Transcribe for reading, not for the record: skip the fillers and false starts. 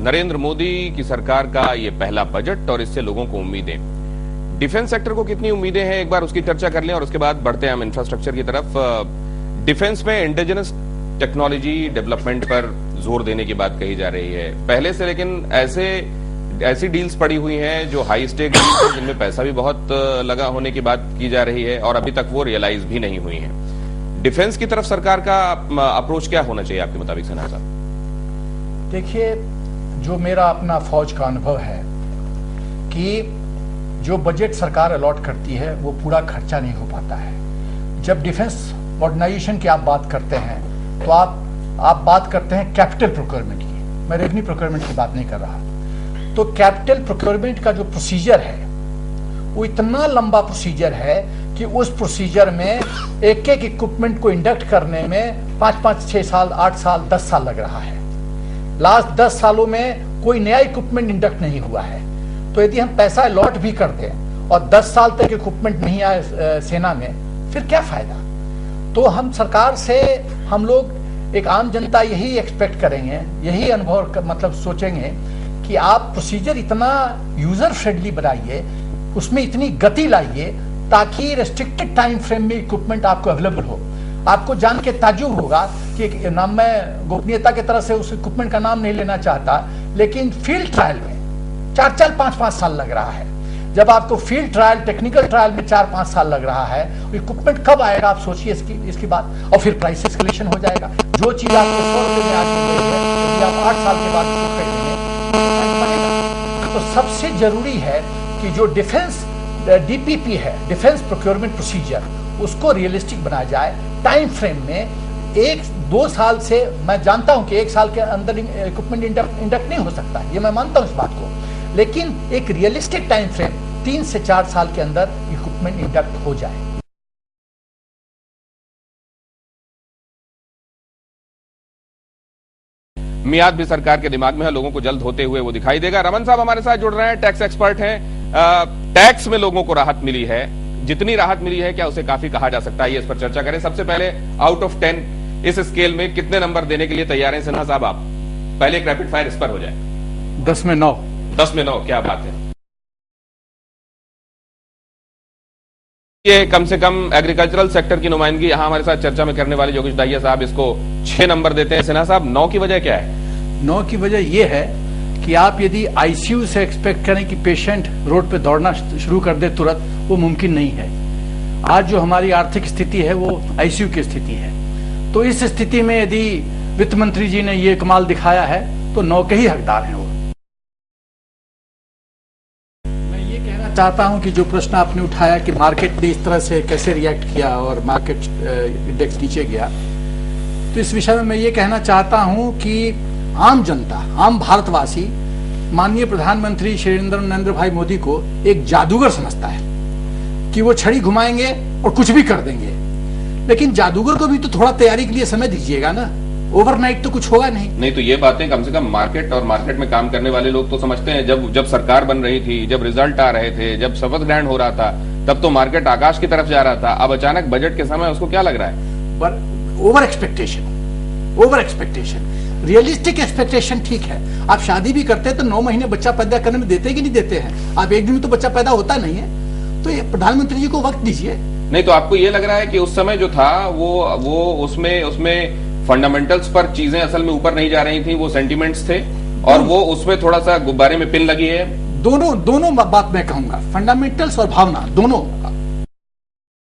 नरेंद्र मोदी की सरकार का ये पहला बजट और इससे लोगों को उम्मीदें। डिफेंस सेक्टर को कितनी उम्मीदें हैं, एक बार उसकी चर्चा कर लें और उसके बाद बढ़ते हैं हम इंफ्रास्ट्रक्चर की तरफ। डिफेंस में इंडिजिनस टेक्नोलॉजी डेवलपमेंट पर जोर देने की बात कही जा रही है पहले से, लेकिन ऐसी डील्स पड़ी हुई हैं जो हाई स्टेक डील्स हैं, जिनमें पैसा भी बहुत लगा होने की बात की जा रही है और अभी तक वो रियलाइज भी नहीं हुई हैं। डिफेंस की तरफ सरकार का अप्रोच क्या होना चाहिए आपके मुताबिक सिन्हा साहब? देखिए, जो मेरा अपना फौज का अनुभव है कि जो बजट सरकार अलॉट करती है वो पूरा खर्चा नहीं हो पाता है। जब डिफेंस मॉडर्नाइजेशन की आप बात करते हैं तो आप बात करते हैं कैपिटल प्रोक्योरमेंट की, मैं रेवेन्यू प्रोक्योरमेंट की बात नहीं कर रहा। तो कैपिटल प्रोक्योरमेंट का जो प्रोसीजर है वो इतना लंबा प्रोसीजर है कि उस प्रोसीजर में एक एक इक्विपमेंट को इंडक्ट करने में 5-5, 6 साल, 8 साल, 10 साल लग रहा है। लास्ट 10 सालों में कोई नया इक्विपमेंट इंडक्ट नहीं हुआ है। तो यदि हम पैसा अलॉट भी कर दें और 10 साल तक इक्विपमेंट नहीं आए सेना में, फिर क्या फायदा? तो हम सरकार से, हम लोग एक आम जनता यही एक्सपेक्ट करेंगे, यही अनुभव मतलब सोचेंगे कि आप प्रोसीजर इतना यूजर फ्रेंडली बनाइए, उसमें इतनी गति लाइए ताकि रेस्ट्रिक्टेड टाइम फ्रेम में इक्विपमेंट आपको अवेलेबल हो। आपको जान के ताज्जुब होगा कि नाम, मैं गोपनीयता की तरह से उस इक्विपमेंट का नाम नहीं लेना चाहता, लेकिन फील्ड ट्रायल में 4-4, 5-5 साल लग रहा है। जब आपको फील्ड ट्रायल, टेक्निकल ट्रायल में 4-5 साल लग रहा है, इक्विपमेंट कब आएगा आप सोचिए इसकी बात। और फिर प्राइस एस्केलेशन हो जाएगा। जो चीज आपको 100 रुपए में आज मिल रही है, यदि आप 8 साल के बाद उसको खरीदेंगे तो सबसे जरूरी है कि जो डिफेंस डीपीपी है, डिफेंस प्रोक्योरमेंट प्रोसीजर, उसको रियलिस्टिक बनाया जाए। टाइम फ्रेम में 1-2 साल से, मैं जानता हूं कि 1 साल के अंदर इक्विपमेंट इंडक्ट नहीं हो सकता, ये मैं मानता हूं इस बात को, लेकिन एक रियलिस्टिक टाइम फ्रेम 3 से 4 साल के अंदर इक्विपमेंट इंडक्ट हो जाए। मियाद भी सरकार के दिमाग में है, लोगों को जल्द होते हुए वो दिखाई देगा। रमन साहब हमारे साथ जुड़ रहे हैं, टैक्स एक्सपर्ट हैं। टैक्स में लोगों को राहत मिली है, जितनी राहत मिली है क्या उसे काफी कहा जा सकता है, ये इस पर चर्चा करें। सबसे पहले आउट ऑफ 10 इस स्केल में कितने नंबर देने के लिए तैयार हैं सिन्हा साहब आप? पहले एक रैपिड फायर इस पर हो जाए। 10 में 9। 10 में 9, क्या बात है। ये कम से कम एग्रीकल्चरल सेक्टर की नुमाइंदगी यहां हमारे साथ चर्चा में करने वाले योगेश दाहिया साहब इसको 6 नंबर देते हैं। सिन्हा साहब 9 की वजह क्या है? 9 की वजह यह है कि आप यदि आईसीयू से एक्सपेक्ट करें कि पेशेंट रोड पे दौड़ना शुरू कर दे तुरंत, वो मुमकिन नहीं है। आज जो हमारी आर्थिक स्थिति है वो आईसीयू की स्थिति है। तो इस स्थिति में यदि वित्त मंत्री जी ने ये कमाल दिखाया है तो 9 के ही हकदार हैं वो। मैं ये कहना चाहता हूं कि जो प्रश्न आपने उठाया कि मार्केट ने इस तरह से कैसे रिएक्ट किया और मार्केट इंडेक्स नीचे गया, तो इस विषय में मैं ये कहना चाहता हूं कि आम जनता, आम भारतवासी माननीय प्रधानमंत्री श्री नरेंद्र भाई मोदी को एक जादूगर समझता है कि वो छड़ी घुमाएंगे और कुछ भी कर देंगे। लेकिन जादूगर को भी तो थोड़ा तैयारी के लिए समय दीजिएगा ना, ओवरनाइट तो कुछ होगा नहीं। तो ये बातें कम से कम मार्केट और मार्केट में काम करने वाले लोग तो समझते हैं। जब सरकार बन रही थी, जब रिजल्ट आ रहे थे, जब शपथ ग्रहण हो रहा था, तब तो मार्केट आकाश की तरफ जा रहा था। अब अचानक बजट के समय उसको क्या लग रहा है? पर ओवर एक्सपेक्टेशन, रियलिस्टिक एक्सपेक्टेशन ठीक है। आप शादी भी करते हैं तो 9 महीने बच्चा पैदा करने में देते कि नहीं देते हैं? आप एक दिन में तो बच्चा पैदा होता नहीं है। तो प्रधानमंत्री जी को वक्त दीजिए। नहीं तो आपको ये लग रहा है कि उस समय जो था वो उसमें फंडामेंटल्स पर चीजें असल में ऊपर नहीं जा रही थी, वो सेंटिमेंट्स थे और वो उसमें थोड़ा सा गुब्बारे में पिन लगी है। दोनों बात मैं कहूंगा, फंडामेंटल्स और भावना दोनों